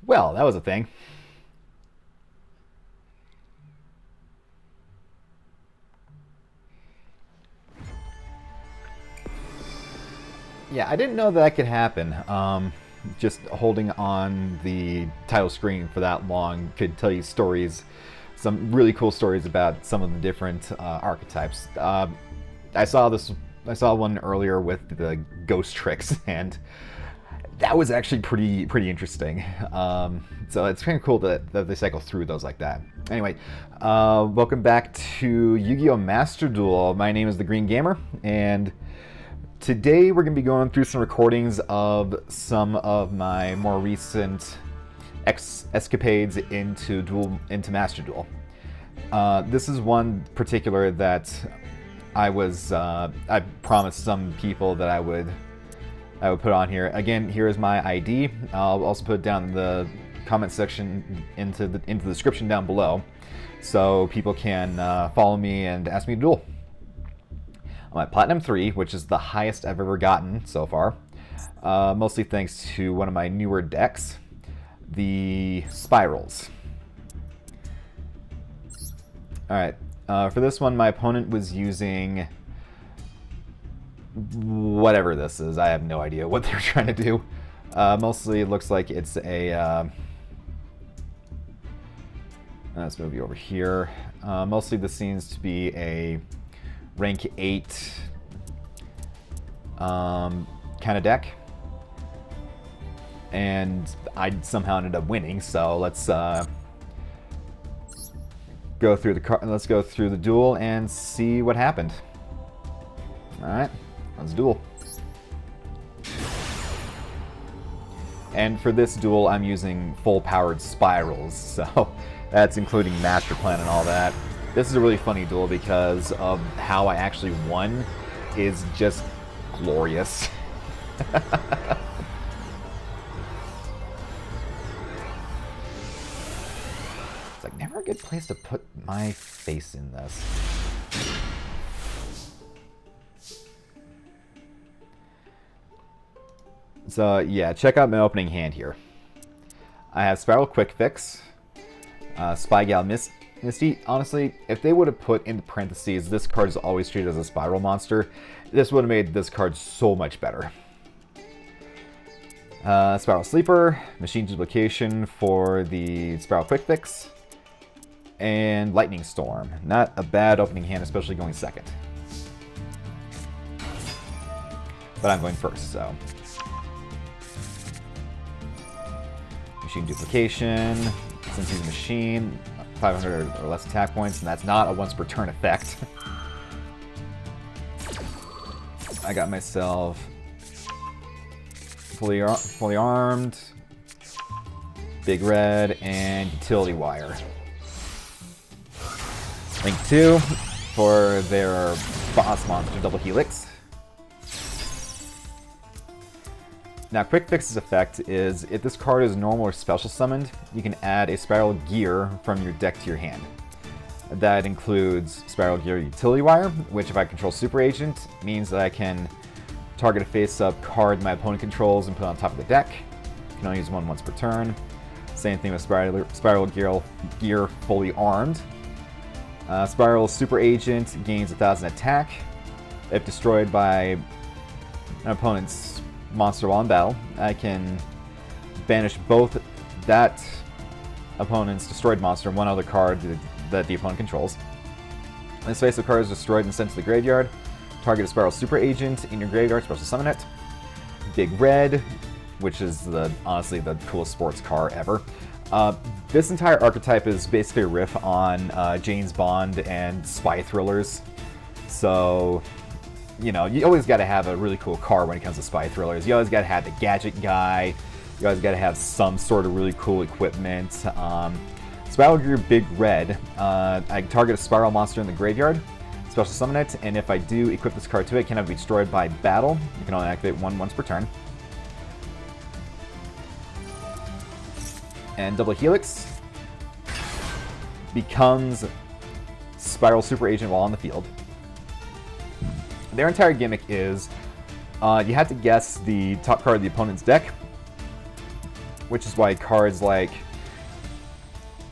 Well, that was a thing. Yeah, I didn't know that could happen. Just holding on the title screen for that long could tell you stories, some really cool stories about some of the different archetypes. I saw this. I saw one earlier with the ghost tricks, and that was actually pretty interesting. So it's kind of cool that they cycle through those like that. Anyway, welcome back to Yu-Gi-Oh! Master Duel. My name is the Green Gamer, and today we're going to be going through some recordings of some of my more recent escapades into Master Duel. This is one particular that I promised some people that I would put on here. Again, here is my ID. I'll also put it down in the comment section into the description down below, so people can follow me and ask me to duel. I'm at Platinum 3, which is the highest I've ever gotten so far. Mostly thanks to one of my newer decks, the Spyrals. Alright, for this one my opponent was using whatever this is. I have no idea what they're trying to do. Mostly it looks like it's a... let's move you over here. Mostly this seems to be a rank 8 kind of deck, and I somehow ended up winning. So let's go through the duel and see what happened. All right, let's duel. And for this duel, I'm using full-powered Spyrals, so that's including Master Plan and all that. This is a really funny duel because of how I actually won is just glorious. It's like never a good place to put my face in this. So yeah, check out my opening hand here. I have Spyral Quick Fix, Spy Gal Misty. Honestly, if they would have put in parentheses, this card is always treated as a Spyral monster, this would have made this card so much better. Spyral Sleeper, Machine Duplication for the Spyral Quick Fix, and Lightning Storm. Not a bad opening hand, especially going second. But I'm going first, so. Machine Duplication, since he's a machine, 500 or less attack points, and that's not a once per turn effect. I got myself fully armed, Big Red, and Utility Wire. Link 2 for their boss monster, Double Helix. Now, Quick Fix's effect is, if this card is normal or special summoned, you can add a Spyral Gear from your deck to your hand. That includes Spyral Gear Utility Wire, which if I control Super Agent, means that I can target a face-up card my opponent controls and put it on top of the deck. You can only use one once per turn. Same thing with Spyral Gear Fully Armed. Spyral Super Agent gains 1000 attack. If destroyed by an opponent's monster while in battle, I can banish both that opponent's destroyed monster and one other card that the opponent controls. This face-up card is destroyed and sent to the graveyard. Target a Spyral Super Agent in your graveyard, special summon it. Big Red, which is honestly the coolest sports car ever. This entire archetype is basically a riff on James Bond and spy thrillers. So, you know, you always got to have a really cool car when it comes to spy thrillers. You always got to have the gadget guy. You always got to have some sort of really cool equipment. Spyral Gear Big Red. I target a Spyral monster in the graveyard, special summon it, and if I do equip this card to it, it cannot be destroyed by battle. You can only activate one once per turn. And Double Helix becomes Spyral Super Agent while on the field. Their entire gimmick is you have to guess the top card of the opponent's deck, which is why cards like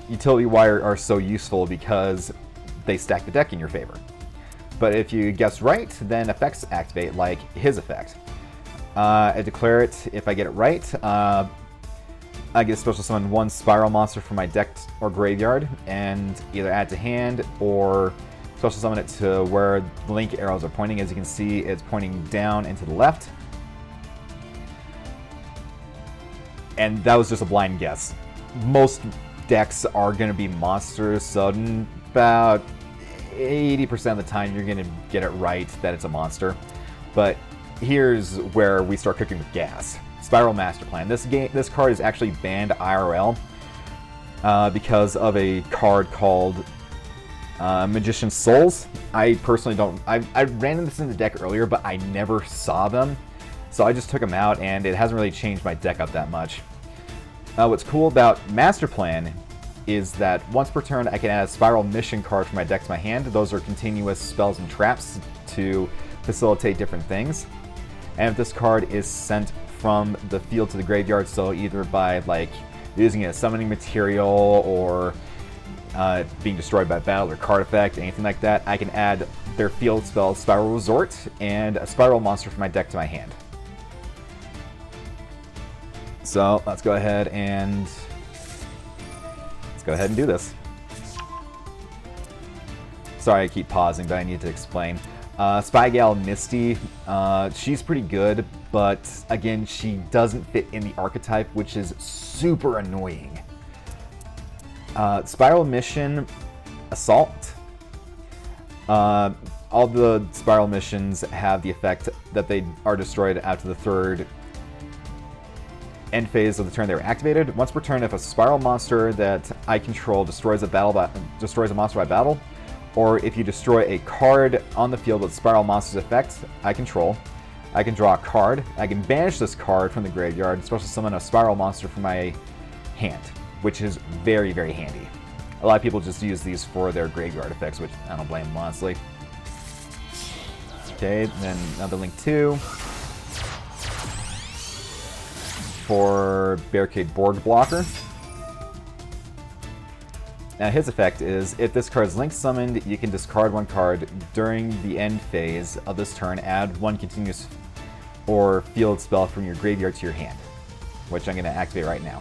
Utility Wire are so useful, because they stack the deck in your favor. But if you guess right, then effects activate, like his effect. I declare it if I get it right. I get a special summon one Spyral monster from my deck or graveyard, and either add to hand or special summon it to where the link arrows are pointing. As you can see, it's pointing down and to the left. And that was just a blind guess. Most decks are going to be monsters, so about 80% of the time you're going to get it right that it's a monster. But here's where we start cooking with gas. Spyral Master Plan. This card is actually banned IRL because of a card called Magician's Souls. I personally don't... I ran this in the deck earlier, but I never saw them. So I just took them out, and it hasn't really changed my deck up that much. What's cool about Master Plan is that once per turn, I can add a Spyral Mission card from my deck to my hand. Those are continuous spells and traps to facilitate different things. And if this card is sent from the field to the graveyard, so either by like using it as summoning material or being destroyed by battle or card effect, anything like that, I can add their field spell Spyral Resort and a Spyral monster from my deck to my hand. So let's go ahead and do this. Sorry, I keep pausing, but I need to explain. Spygal Misty, she's pretty good, but again, she doesn't fit in the archetype, which is super annoying. Spyral Mission Assault. All the Spyral missions have the effect that they are destroyed after the third end phase of the turn they were activated. Once per turn, if a Spyral monster that I control destroys a monster by battle, or if you destroy a card on the field with Spyral monster's effect I control, I can draw a card. I can banish this card from the graveyard and special summon a Spyral monster from my hand, which is very, very handy. A lot of people just use these for their graveyard effects, which I don't blame them, honestly. Okay, then another Link 2. For Barricade Board Blocker. Now his effect is, if this card is Link summoned, you can discard one card during the end phase of this turn, add one continuous or field spell from your graveyard to your hand, which I'm going to activate right now.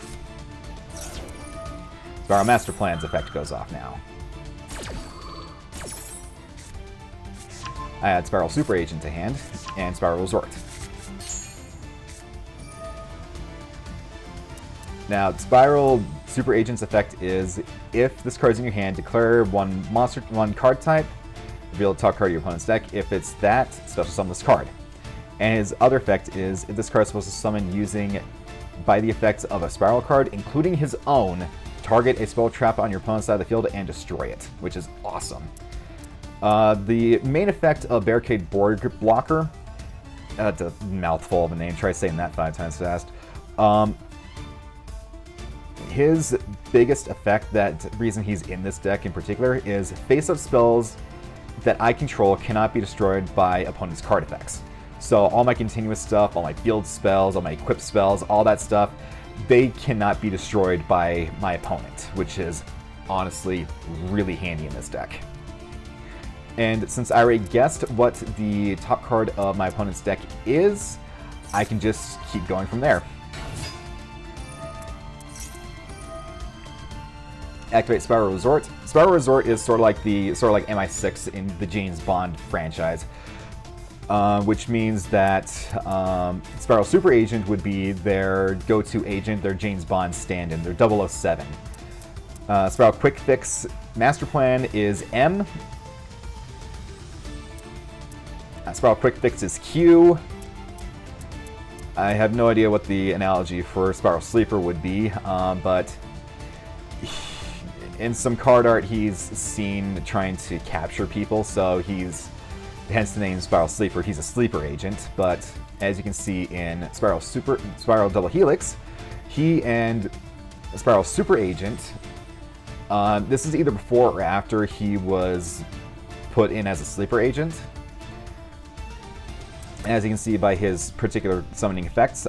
Spyral Master Plan's effect goes off now. I add Spyral Super Agent to hand, and Spyral Resort. Now, Spyral Super Agent's effect is, if this card's in your hand, declare one card type, reveal the top card of your opponent's deck. If it's that, special summon this card. And his other effect is, if this card is supposed to summon using, by the effects of a Spyral card, including his own, target a spell trap on your opponent's side of the field and destroy it, which is awesome. The main effect of Barricade Board Blocker, that's a mouthful of a name, try saying that 5 times fast. His biggest effect, that reason he's in this deck in particular, is face-up spells that I control cannot be destroyed by opponent's card effects. So all my continuous stuff, all my field spells, all my equip spells, all that stuff, they cannot be destroyed by my opponent, which is honestly really handy in this deck. And since I already guessed what the top card of my opponent's deck is, I can just keep going from there. Activate Spyral Resort. Spyral Resort is sort of like MI6 in the James Bond franchise, which means that Spyral Super Agent would be their go-to agent, their James Bond stand-in, their 007. Spyral Quick Fix Master Plan is M. Spyral Quick Fix is Q. I have no idea what the analogy for Spyral Sleeper would be, but in some card art he's seen trying to capture people, so hence the name Spyral Sleeper. He's a sleeper agent, but as you can see in Spyral Double Helix, he and Spyral Super Agent, this is either before or after he was put in as a sleeper agent. As you can see by his particular summoning effects,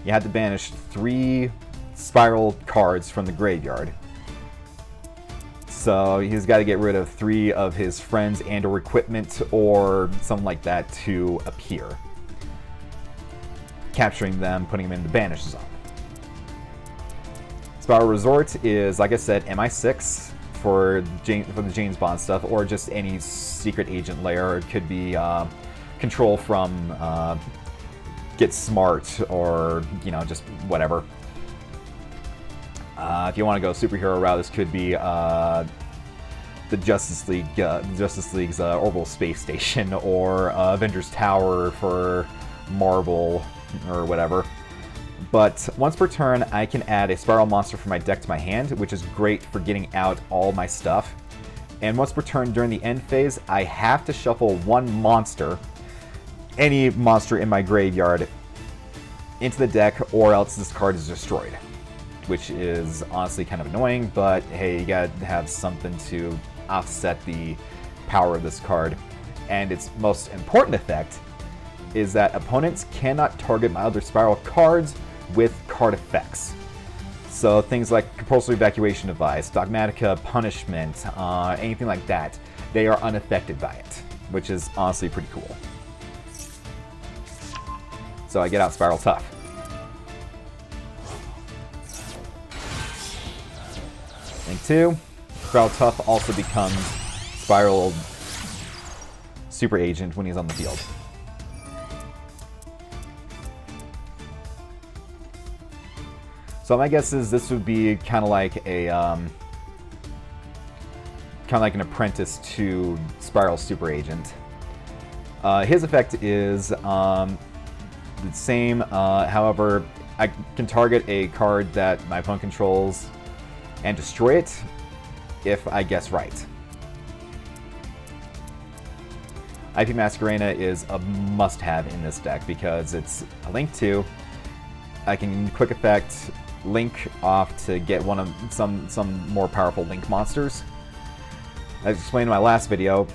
you had to banish 3 Spyral cards from the graveyard. So he's got to get rid of 3 of his friends and or equipment or something like that to appear. Capturing them, putting them in the banish zone. Spyral Resort is, like I said, MI6 for the James Bond stuff, or just any secret agent lair. It could be control from Get Smart, or, you know, just whatever. If you want to go superhero route, this could be the Justice League's orbital space station, or Avengers Tower for Marvel, or whatever. But once per turn, I can add a Spyral monster from my deck to my hand, which is great for getting out all my stuff. And once per turn during the end phase, I have to shuffle 1 monster, any monster in my graveyard, into the deck, or else this card is destroyed. Which is honestly kind of annoying, but hey, you gotta have something to offset the power of this card. And its most important effect is that opponents cannot target my other Spyral cards with card effects. So things like Compulsory Evacuation Device, Dogmatica Punishment, anything like that, they are unaffected by it, which is honestly pretty cool. So I get out Spyral Tough. Link 2, Spyral Tough also becomes Spyral Super Agent when he's on the field. So my guess is this would be kind of like an apprentice to Spyral Super Agent. His effect is the same. However, I can target a card that my opponent controls and destroy it if I guess right. IP Masquerena is a must-have in this deck because it's a Link 2. I can quick effect Link off to get one of some more powerful Link monsters. As explained in my last video,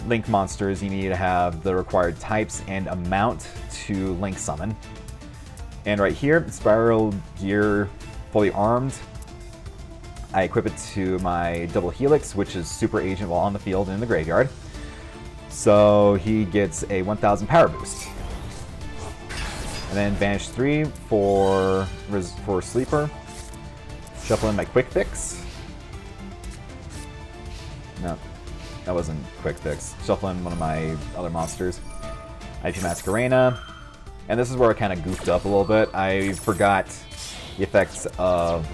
Link monsters, you need to have the required types and amount to Link summon. And right here, Spyral Gear fully armed. I equip it to my Double Helix, which is Super Agent while on the field and in the graveyard. So he gets a 1000 power boost. And then banish 3 for Sleeper. Shuffle in my Quick Fix. No, that wasn't Quick Fix. Shuffle in one of my other monsters. IP Masquerena. And this is where I kind of goofed up a little bit. I forgot the effects of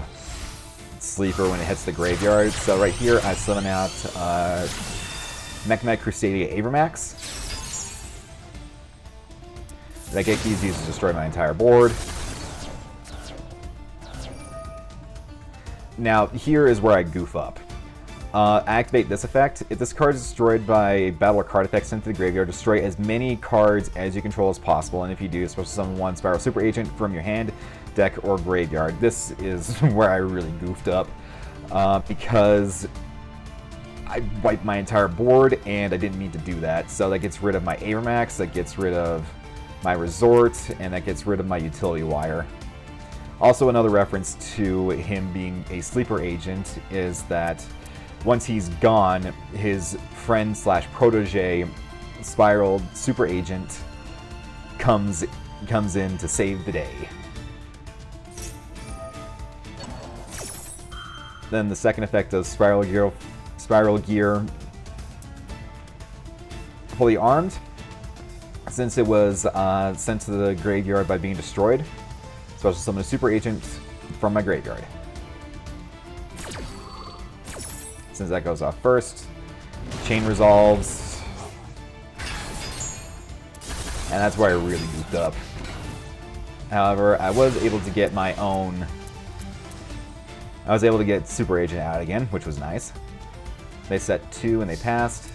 Sleeper when it hits the graveyard. So right here, I summon out Mechanic Crusadia Abramax. That get keys used to destroy my entire board. Now, here is where I goof up. I activate this effect. If this card is destroyed by battle or card effects sent to the graveyard, destroy as many cards as you control as possible. And if you do, special summon 1 Spyral Super Agent from your hand, deck, or graveyard. This is where I really goofed up because I wiped my entire board and I didn't need to do that. So that gets rid of my Abramax, that gets rid of my Resort, and that gets rid of my Utility Wire. Also, another reference to him being a Sleeper Agent is that once he's gone, his friend / protege, Spyral Super Agent, comes in to save the day. Then the second effect of Spyral Gear fully armed. Since it was sent to the graveyard by being destroyed, special summon a Super Agent from my graveyard. Since that goes off first, Chain resolves, and that's where I really goofed up. However, I was able to get my own. I was able to get Super Agent out again, which was nice. They set 2 and they passed.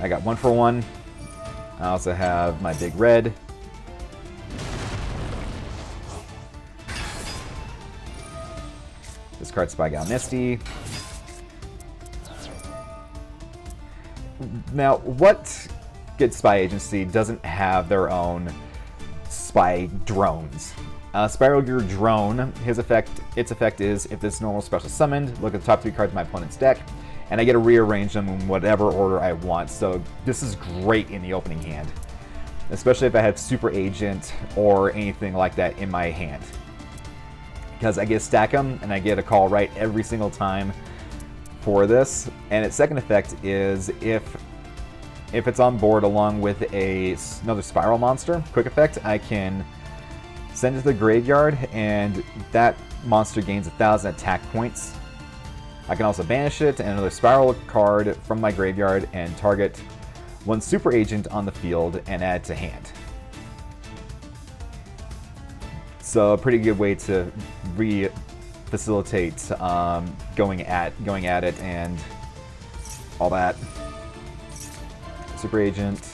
I got 1 for 1. I also have my big red. Discard Spy Gal Misty. Now, what good spy agency doesn't have their own spy drones. Spyral Gear Drone, its effect is, if this normal special summoned, look at the top 3 cards of my opponent's deck, and I get to rearrange them in whatever order I want. So this is great in the opening hand, especially if I have Super Agent or anything like that in my hand, because I get to stack them and I get a call right every single time for this. And its second effect is, if it's on board along with another Spyral monster, quick effect, I can send it to the graveyard, and that monster gains 1,000 attack points. I can also banish it and another Spyral card from my graveyard and target one Super Agent on the field and add to hand. So a pretty good way to facilitate going at it and all that. Super Agent.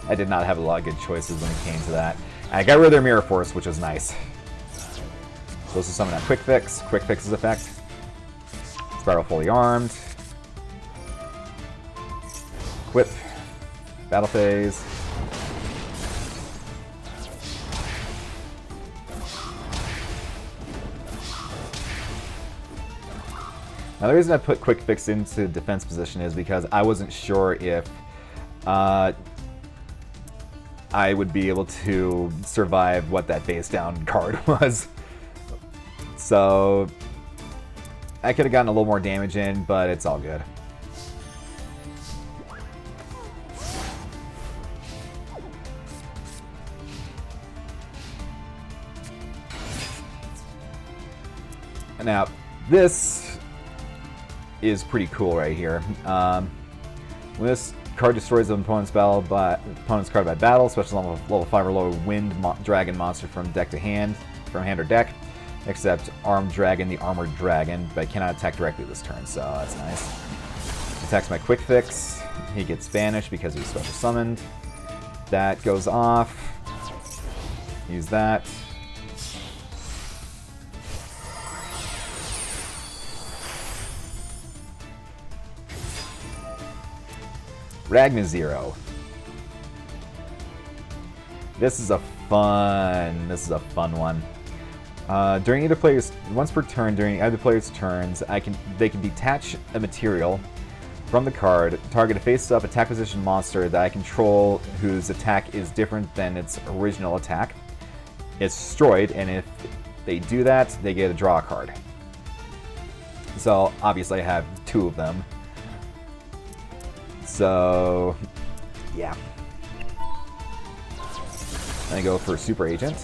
I did not have a lot of good choices when it came to that. I got rid of their Mirror Force, which was nice. Supposed to summon that Quick Fix. Quick Fix's effect. Spyral fully armed. Equip. Battle phase. Now the reason I put Quick Fix into defense position is because I wasn't sure if I would be able to survive what that face down card was. So I could have gotten a little more damage in, but it's all good. Now, this is pretty cool right here. When this card destroys an opponent's card by battle, special level 5 or lower wind dragon monster from deck to hand, from hand or deck, except Armed Dragon, the Armored Dragon, but cannot attack directly this turn, so that's nice. Attacks my Quick Fix. He gets banished because he's special summoned. That goes off. Use that. Ragnazero. This is a fun one. During either player's once per turn during either player's turns, they can detach a material from the card, target a face-up attack position monster that I control whose attack is different than its original attack. It's destroyed, and if they do that, they get a draw card. So obviously I have 2 of them. So, yeah. I go for Super Agent.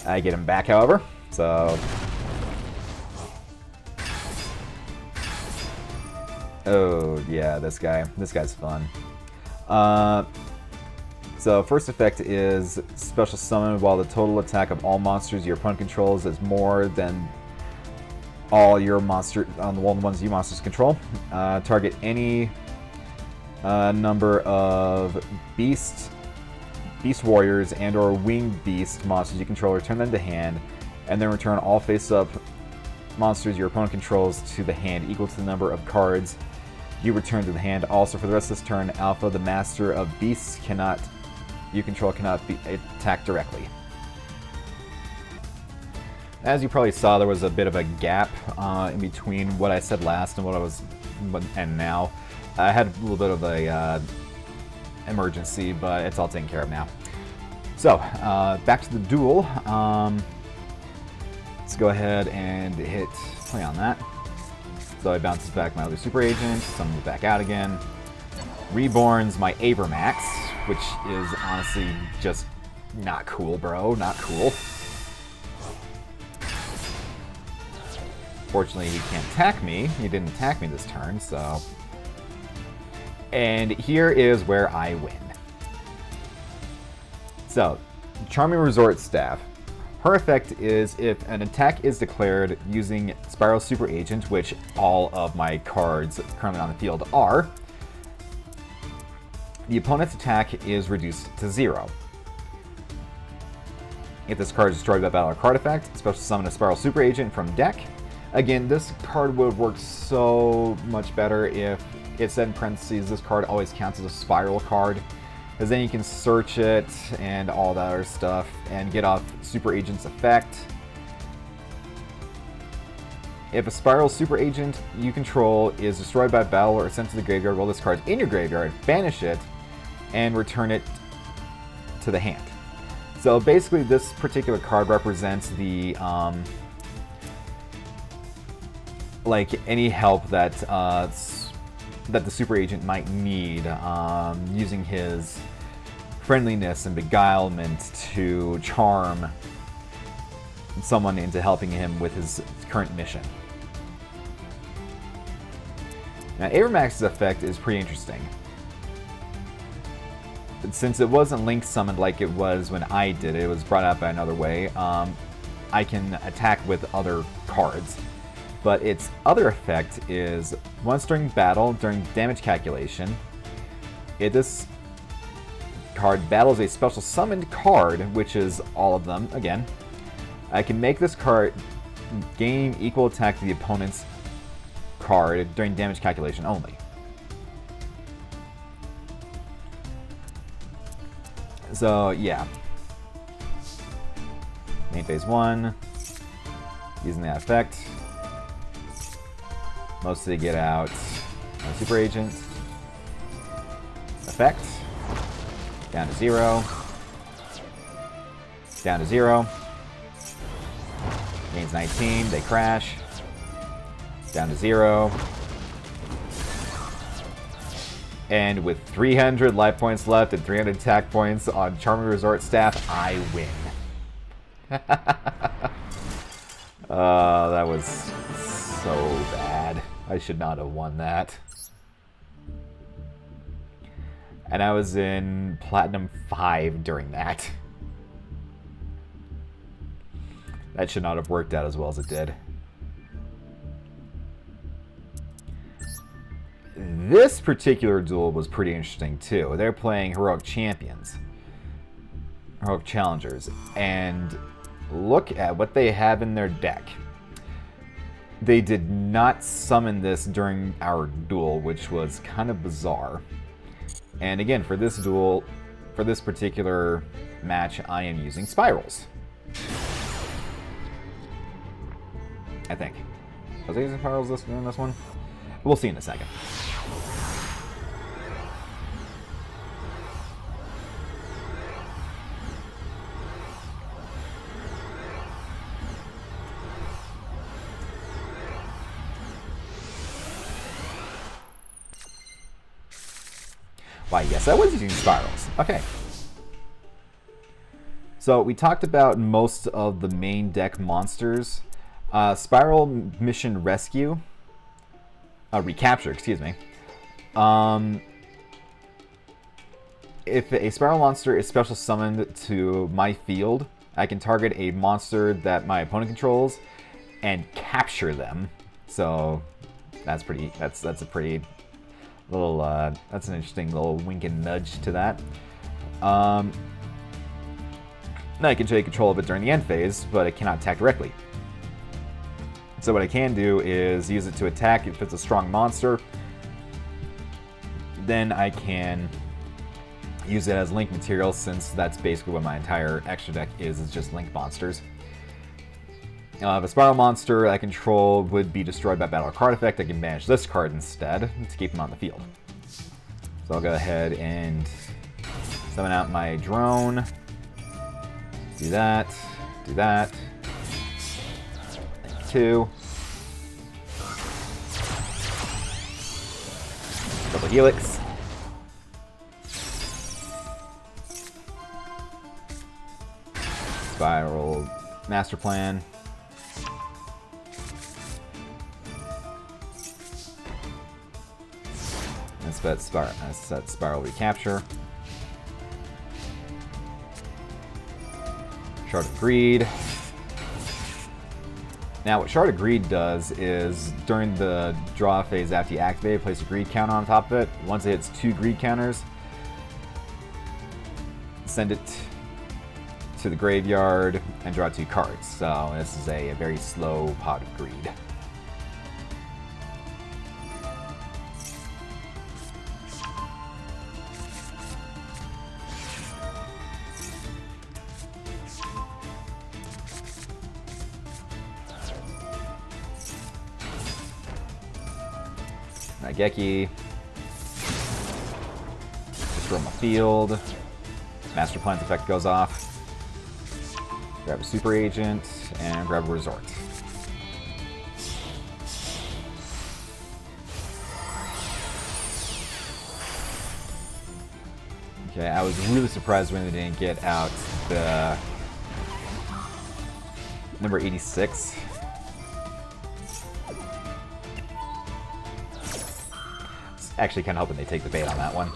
I get him back, however. So, oh yeah, this guy's fun. So first effect is special summon while the total attack of all monsters your opponent controls is more than all your monster on the ones you monsters control. Target any number of beast warriors and or winged beast monsters you control, return them to hand, and then return all face-up monsters your opponent controls to the hand equal to the number of cards you return to the hand. Also, for the rest of this turn, Alpha, the master of beasts you control, cannot be attacked directly. As you probably saw, there was a bit of a gap in between what I said last and now. I had a little bit of a emergency, but it's all taken care of now. So, back to the duel. Let's go ahead and hit play on that. So it bounces back my other Super Agent, summons it back out again. Reborns my Avermax, which is honestly just not cool, bro. Not cool. Fortunately, he can't attack me. He didn't attack me this turn, so... And here is where I win. So, Charming Resort Staff. Her effect is if an attack is declared using Spyral Super Agent, which all of my cards currently on the field are, the opponent's attack is reduced to 0. If this card is destroyed by battle or card effect, special summon a Spyral Super Agent from deck. Again, this card would work so much better if it said in parentheses, this card always counts as a Spyral card, because then you can search it and all that other stuff and get off Super Agent's effect. If a Spyral Super Agent you control is destroyed by battle or sent to the graveyard while this card is in your graveyard, banish it and return it to the hand. So basically this particular card represents the like any help that that the Super Agent might need, using his friendliness and beguilement to charm someone into helping him with his current mission. Now, Avermax's effect is pretty interesting. Since it wasn't Link summoned like it was when I did it, it was brought out by another way, I can attack with other cards. But its other effect is, once during battle, during damage calculation, if this card battles a special summoned card, which is all of them, again, I can make this card gain equal attack to the opponent's card during damage calculation only. So, yeah. Main phase 1, using that effect. Mostly get out my Super Agent. Effect. Down to 0. Down to 0. Gains 19, they crash. Down to 0. And with 300 life points left and 300 attack points on Charming Resort Staff, I win. That was so bad. I should not have won that. And I was in Platinum 5 during that. That should not have worked out as well as it did. This particular duel was pretty interesting too. They're playing Heroic Champions. Heroic Challengers. And look at what they have in their deck. They did not summon this during our duel, which was kind of bizarre. And again, for this duel, for this particular match, I am using Spyrals. I think. Was I using Spyrals in this one? We'll see in a second. Why, yes, I was using Spyrals. Okay. So we talked about most of the main deck monsters. Spyral Mission Rescue. Recapture, excuse me. If a Spyral monster is special summoned to my field, I can target a monster that my opponent controls and capture them. So that's pretty. That's a pretty little. That's an interesting little wink and nudge to that. Now I can take control of it during the end phase, but it cannot attack directly. So what I can do is use it to attack if it's a strong monster. Then I can use it as link material, since that's basically what my entire extra deck is just link monsters. If a Spyral monster I control would be destroyed by battle or card effect, I can banish this card instead to keep him on the field. So I'll go ahead and summon out my drone. Do that. Do that. 2. Double Helix. Spyral Master Plan. And set Spyral Recapture. Shard of Greed. Now, what Shard of Greed does is, during the draw phase after you activate it, place a greed counter on top of it. Once it hits 2 greed counters, send it to the graveyard and draw 2 cards. So this is a very slow pot of greed. Raigeki. Destroy my field. Master Plan's effect goes off. Grab a Super Agent, and grab a Resort. Okay, I was really surprised when they didn't get out the number 86. It's actually kind of hoping they take the bait on that one.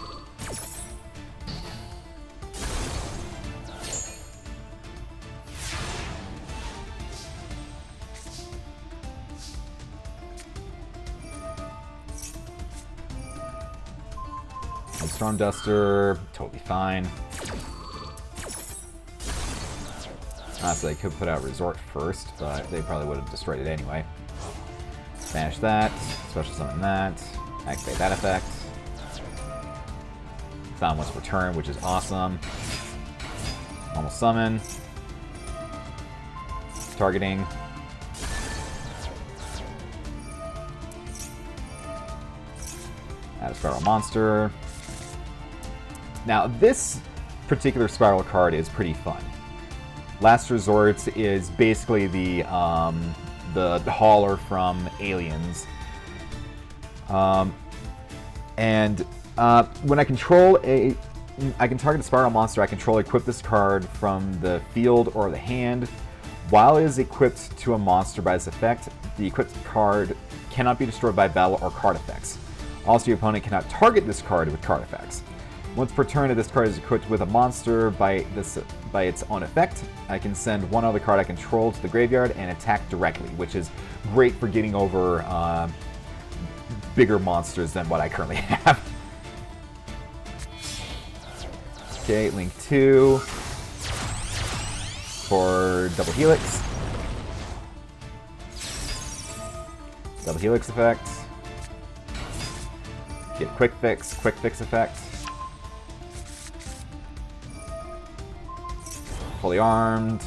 Storm Duster, totally fine. Honestly, I could put out Resort first, but they probably would have destroyed it anyway. Banish that, special summon that, activate that effect. Found once per turn, which is awesome. Normal summon. Targeting. Add a Spyral monster. Now, this particular Spyral card is pretty fun. Last Resort is basically the hauler from Aliens. When I control I can target a Spyral monster, I control equip this card from the field or the hand. While it is equipped to a monster by this effect, the equipped card cannot be destroyed by battle or card effects. Also, your opponent cannot target this card with card effects. Once per turn, if this card is equipped with a monster by its own effect, I can send one other card I control to the graveyard and attack directly, which is great for getting over bigger monsters than what I currently have. Okay, Link 2 for Double Helix. Double Helix effect. Get Quick Fix effect. Fully armed.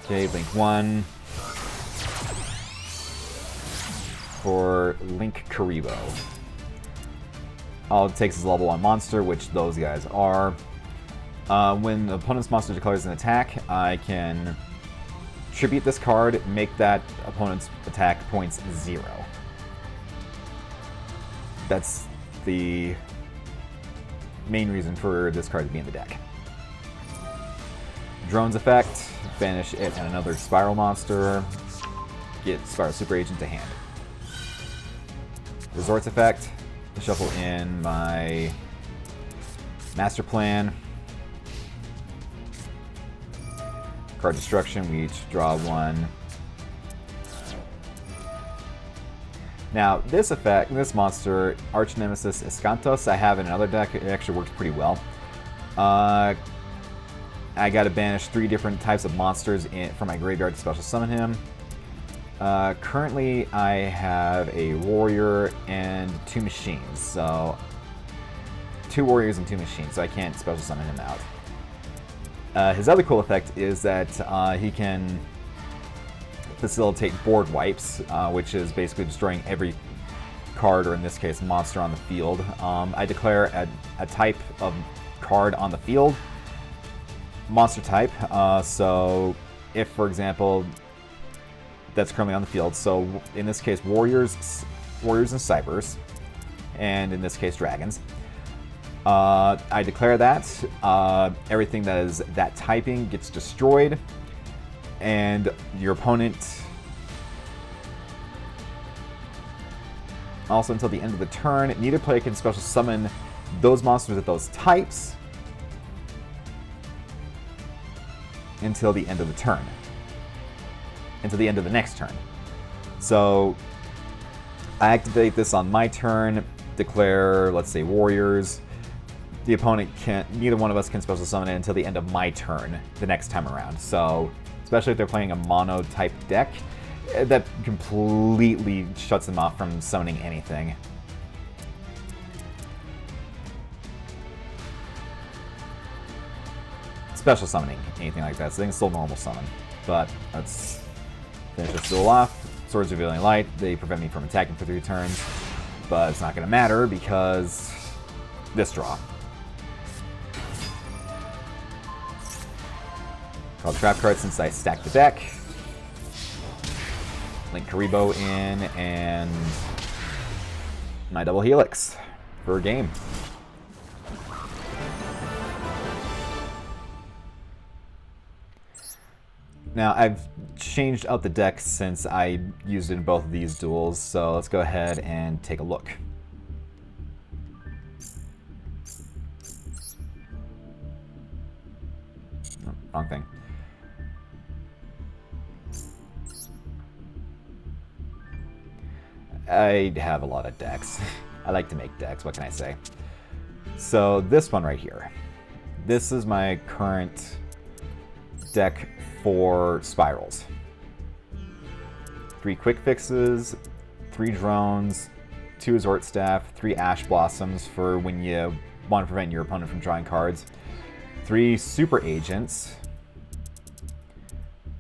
Okay, Link 1 for Link Karibo. All it takes is a level 1 monster, which those guys are. When the opponent's monster declares an attack, I can tribute this card, make that opponent's attack points 0. That's the main reason for this card to be in the deck. Drone's effect, banish it and another Spyral monster, get Spyral Super Agent to hand. Resort's effect, shuffle in my Master Plan. Card destruction, we each draw 1. Now, this effect, this monster, Arch Nemesis Escantos, I have in another deck. It actually works pretty well. I gotta banish 3 different types of monsters from my graveyard to special summon him. Currently, I have a warrior and 2 machines, so 2 warriors and 2 machines, so I can't special summon him out. His other cool effect is that he can facilitate board wipes, which is basically destroying every card, or in this case, monster on the field. I declare a type of card on the field, monster type. So if, for example, that's currently on the field, so in this case, warriors and cybers, and in this case, dragons. I declare that. Everything that is that typing gets destroyed, and your opponent also until the end of the turn, neither player can special summon those monsters with those types until the end of the turn. Until the end of the next turn. So I activate this on my turn, declare, let's say, warriors. The opponent can't, neither one of us can special summon it until the end of my turn the next time around. So, especially if they're playing a mono type deck, that completely shuts them off from summoning anything. special summoning anything like that, so they can still normal summon. But let's finish this duel off. Swords Revealing Light, they prevent me from attacking for 3 turns, but it's not going to matter because this draw. Call trap card since I stacked the deck. Link Karibo in, and my double Helix for a game. Now, I've changed out the deck since I used it in both of these duels, so let's go ahead and take a look. Oh, wrong thing. I have a lot of decks. I like to make decks, what can I say? So this one right here. This is my current deck for Spyrals. 3 quick fixes, 3 drones, 2 resort staff, 3 ash blossoms for when you want to prevent your opponent from drawing cards, 3 super agents,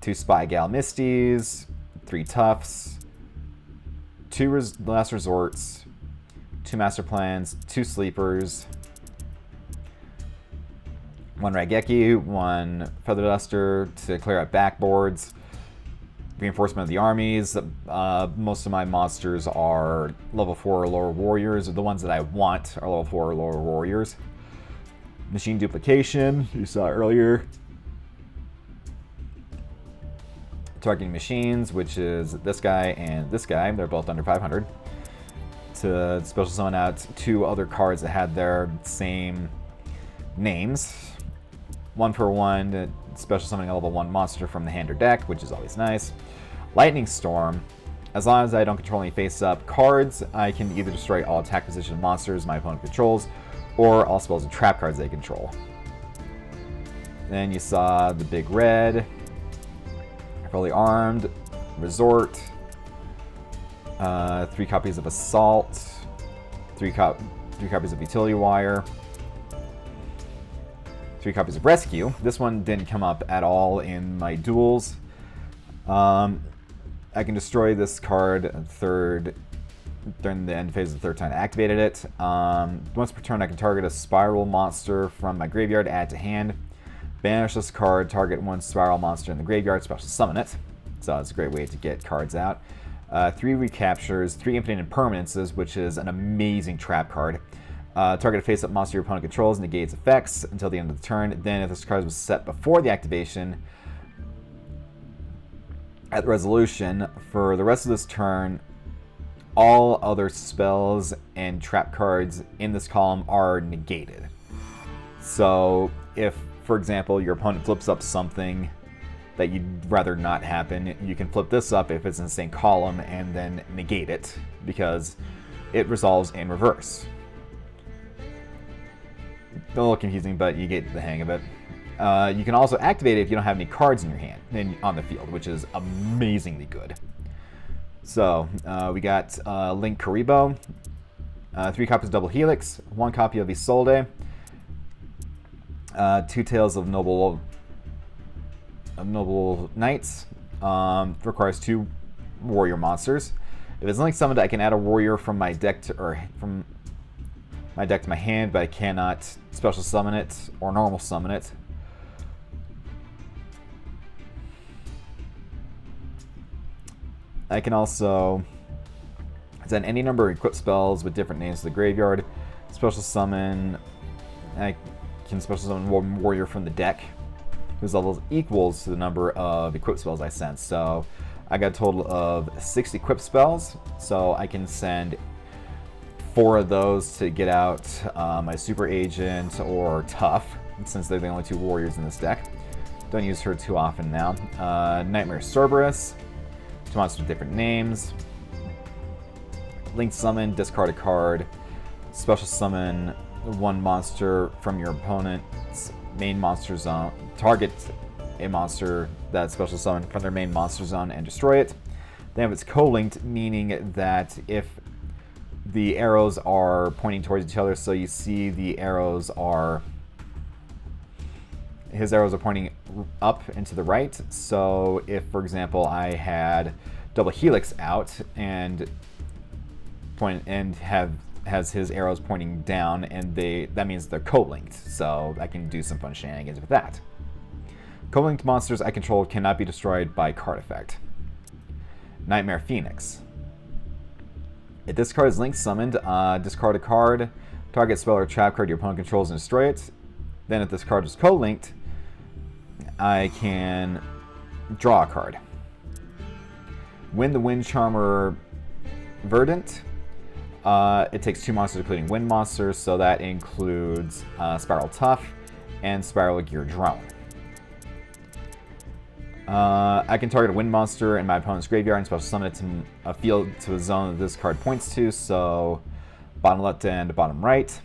2 spy gal misties, 3 toughs, 2 last resorts, 2 master plans, 2 sleepers, 1 Raigeki, 1 Feather Duster to clear out backboards, reinforcement of the armies. Most of my monsters are level 4 or lower warriors. The ones that I want are level 4 or lower warriors. Machine duplication, you saw earlier. Targeting machines, which is this guy and this guy. They're both under 500. To special summon out 2 other cards that had their same names. 1 for 1, special summoning a level 1 monster from the hand or deck, which is always nice. Lightning Storm. As long as I don't control any face-up cards, I can either destroy all attack position monsters my opponent controls, or all spells and trap cards they control. Then you saw the big red, fully armed, resort, 3 copies of Assault, 3 copies of Utility Wire, 3 copies of Rescue. This one didn't come up at all in my duels. I can destroy this card during the end phase of the 3rd time I activated it. Once per turn, I can target a Spyral monster from my graveyard, add to hand. Banish this card, target 1 Spyral monster in the graveyard, special summon it. So it's a great way to get cards out. 3 recaptures, 3 infinite impermanences, which is an amazing trap card. Target a face-up monster your opponent controls, negates effects until the end of the turn. Then, if this card was set before the activation, at the resolution, for the rest of this turn, all other spells and trap cards in this column are negated. So, if, for example, your opponent flips up something that you'd rather not happen, you can flip this up if it's in the same column and then negate it, because it resolves in reverse. A little confusing, but you get the hang of it. You can also activate it if you don't have any cards in your hand on the field, which is amazingly good. So we got Link Karibo, 3 copies of Double Helix, 1 copy of Isolde, 2 Tales of Noble Knights. Requires 2 warrior monsters. If it's Link summoned, I can add a warrior from my deck to my hand, but I cannot special summon it or normal summon it. I can also send any number of equipped spells with different names to the graveyard. Special summon. I can special summon 1 warrior from the deck, whose level equals to the number of equipped spells I sent. So I got a total of 6 equipped spells, so I can send 4 of those to get out my Super Agent or Tough, since they're the only 2 warriors in this deck. Don't use her too often now. Nightmare Cerberus, 2 monsters with different names. Link Summon, discard a card. Special summon 1 monster from your opponent's main monster zone. Target a monster that's special summoned from their main monster zone and destroy it. They have its co-linked, meaning that if the arrows are pointing towards each other, so you see the arrows are his arrows are pointing up and to the right. So if, for example, I had double helix out and has his arrows pointing down, and that means they're co-linked. So I can do some fun shenanigans with that. Co-linked monsters I control cannot be destroyed by card effect. Nightmare Phoenix. If this card is link summoned, discard a card, target spell or trap card your opponent controls and destroy it. Then if this card is co-linked, I can draw a card. Win the Wind Charmer Verdant. It takes 2 monsters, including wind monsters, so that includes Spyral Tough and Spyral Gear Drone. I can target a wind monster in my opponent's graveyard and special summon it to a field to a zone that this card points to, so bottom left and bottom right.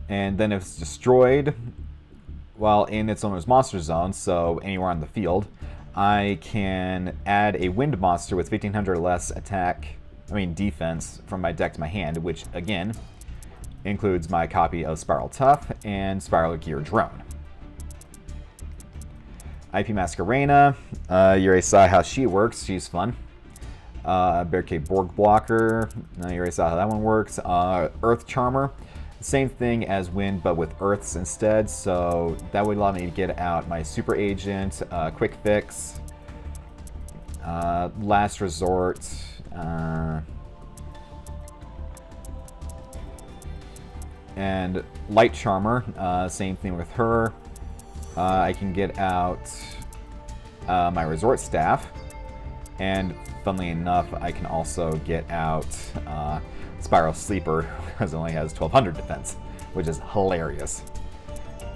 And then if it's destroyed while in its owner's monster zone, so anywhere on the field, I can add a wind monster with 1500 or less defense from my deck to my hand, which again includes my copy of Spyral Tough and Spyral Gear Drone. IP Masquerena, you already saw how she works, she's fun. Barricade Borg Blocker, you already saw how that one works. Earth Charmer, same thing as Wind, but with Earths instead, so that would allow me to get out my Super Agent, Quick Fix, Last Resort, and Light Charmer, same thing with her. I can get out my Resort Staff, and funnily enough, I can also get out Spyral Sleeper, because it only has 1200 defense, which is hilarious.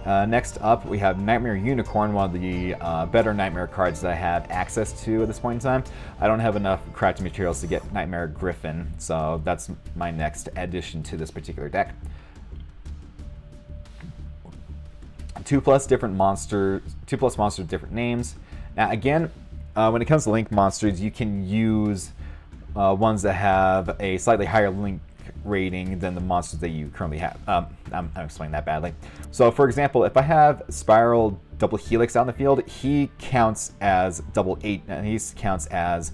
Next up, we have Nightmare Unicorn, one of the better Nightmare cards that I have access to at this point in time. I don't have enough crafting materials to get Nightmare Griffin, so that's my next addition to this particular deck. 2+ different monsters, 2+ monsters with different names. Now again, when it comes to link monsters, you can use ones that have a slightly higher link rating than the monsters that you currently have. I'm explaining that badly. So for example, if I have Spyral double helix out in the field, he counts as he counts as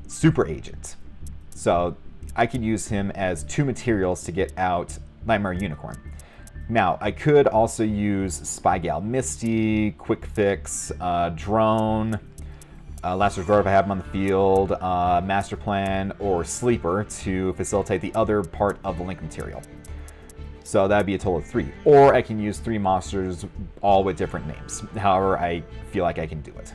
super agent. So I can use him as 2 materials to get out Nightmare Unicorn. Now, I could also use Spygal Misty, Quick Fix, Drone, Last Resort if I have him on the field, Master Plan, or Sleeper to facilitate the other part of the link material. So that'd be a total of 3. Or I can use 3 monsters, all with different names. However, I feel like I can do it.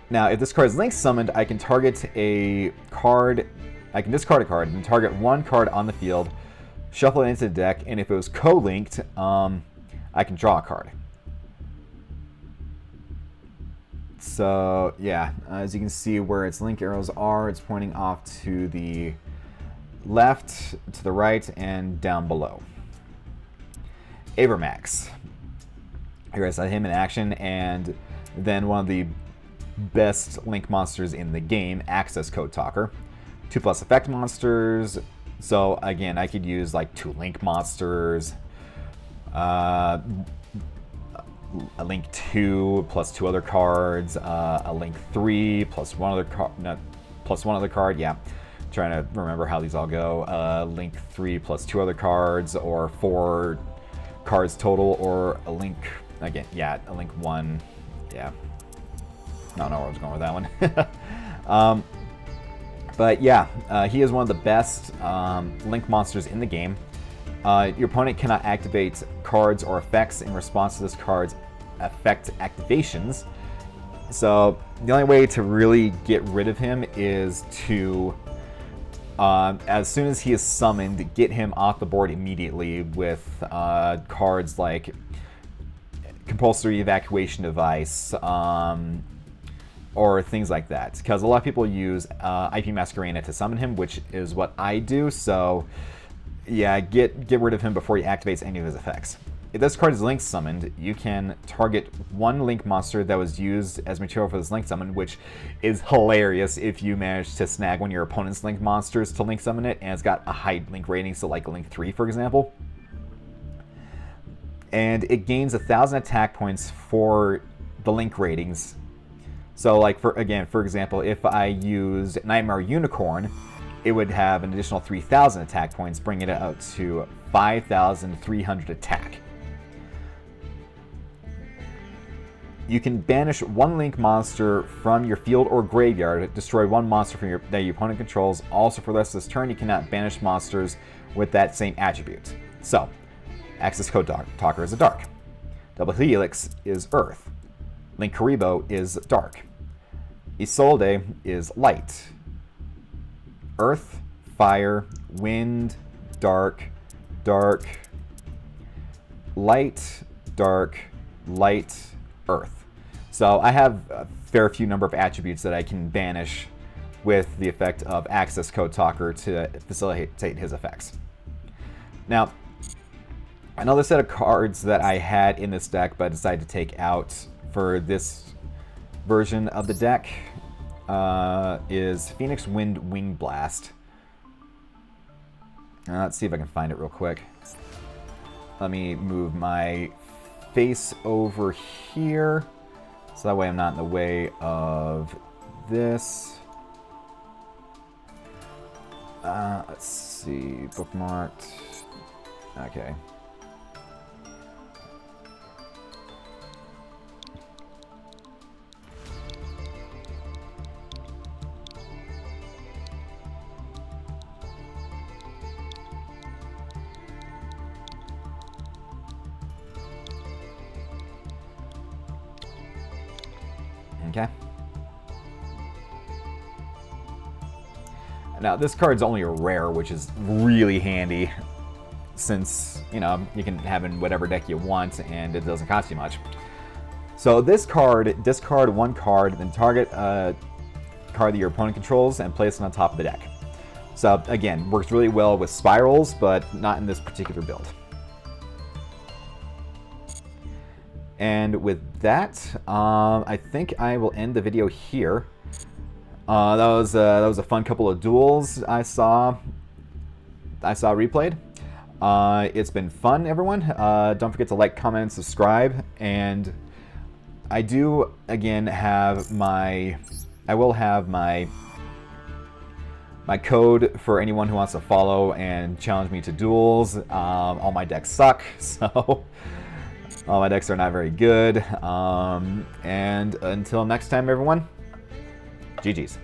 Now, if this card is link summoned, I can target a card. I can discard a card and target 1 card on the field, shuffle it into the deck, and if it was co-linked, I can draw a card. So yeah, as you can see where its link arrows are, it's pointing off to the left, to the right, and down below. Avermax. Here I saw him in action, and then one of the best link monsters in the game, Access Code Talker. 2+ effect monsters. So again, I could use like 2 link monsters, a link 2 plus 2 other cards, a link 3 plus 1 other card, plus 1 other card. Yeah, trying to remember how these all go. Link 3 plus 2 other cards, or 4 cards total, or a link again. Yeah, a link 1. Yeah, I don't know where I was going with that one. But yeah, he is one of the best link monsters in the game. Your opponent cannot activate cards or effects in response to this card's effect activations. So the only way to really get rid of him is to, as soon as he is summoned, get him off the board immediately with cards like Compulsory Evacuation Device, or things like that, because a lot of people use IP Masquerena to summon him, which is what I do. So yeah, get rid of him before he activates any of his effects. If this card is link summoned, you can target 1 link monster that was used as material for this link summon, which is hilarious if you manage to snag one of your opponent's link monsters to link summon it, and it's got a high link rating, so like a link 3, for example. and it gains 1,000 attack points for the link ratings. So, like, for example, if I used Nightmare Unicorn, it would have an additional 3,000 attack points, bringing it out to 5,300 attack. You can banish one link monster from your field or graveyard, destroy one monster that your opponent controls. Also, for the rest of this turn, you cannot banish monsters with that same attribute. So, Access Code Talker is a dark. Double Helix is earth. Link Karibo is dark. Isolde is light. Earth, fire, wind, dark, dark, light, dark, light, earth. So I have a fair few number of attributes that I can banish with the effect of Access Code Talker to facilitate his effects. Now, another set of cards that I had in this deck but decided to take out for this version of the deck is Phoenix Wind Wing Blast. Let's see if I can find it real quick. Let me move my face over here, so that way I'm not in the way of this. Let's see, bookmarked. Okay. Okay. Now, this card's only a rare, which is really handy, since, you know, you can have in whatever deck you want, and it doesn't cost you much. So this card, discard one card, then target a card that your opponent controls, and place it on top of the deck. So, again, works really well with Spyrals, but not in this particular build. And with that, I think I will end the video here. That was a fun couple of duels I saw replayed. It's been fun, everyone. Don't forget to like, comment, subscribe, and I do again have I will have my code for anyone who wants to follow and challenge me to duels. All my decks suck, so. All my decks are not very good. And until next time, everyone, GG's.